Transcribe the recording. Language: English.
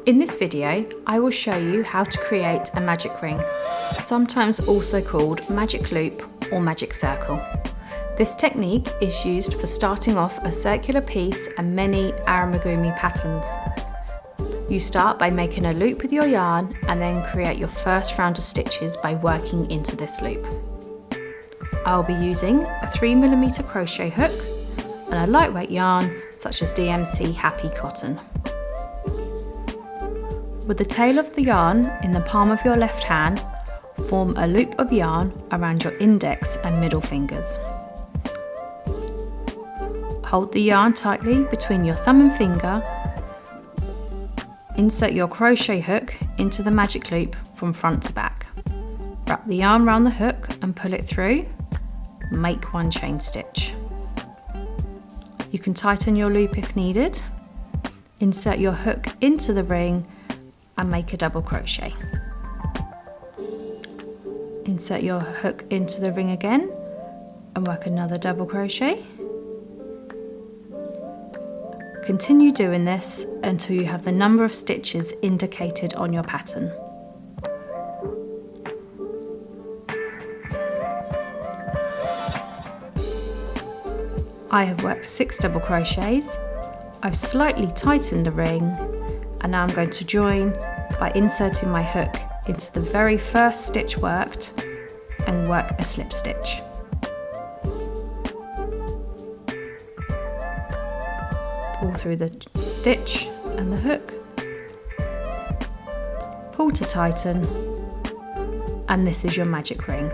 In this video, I will show you how to create a magic ring, sometimes also called magic loop or magic circle. This technique is used for starting off a circular piece and many amigurumi patterns. You start by making a loop with your yarn and then create your first round of stitches by working into this loop. I'll be using a 3mm crochet hook and a lightweight yarn such as DMC Happy Cotton. With the tail of the yarn in the palm of your left hand, form a loop of yarn around your index and middle fingers. Hold the yarn tightly between your thumb and finger. Insert your crochet hook into the magic loop from front to back. Wrap the yarn around the hook and pull it through. Make one chain stitch. You can tighten your loop if needed. Insert your hook into the ring and make a double crochet. Insert your hook into the ring again and work another double crochet. Continue doing this until you have the number of stitches indicated on your pattern. I have worked 6 double crochets. I've slightly tightened the ring and now I'm going to join by inserting my hook into the very first stitch worked and work a slip stitch. Pull through the stitch and the hook, pull to tighten, and this is your magic ring.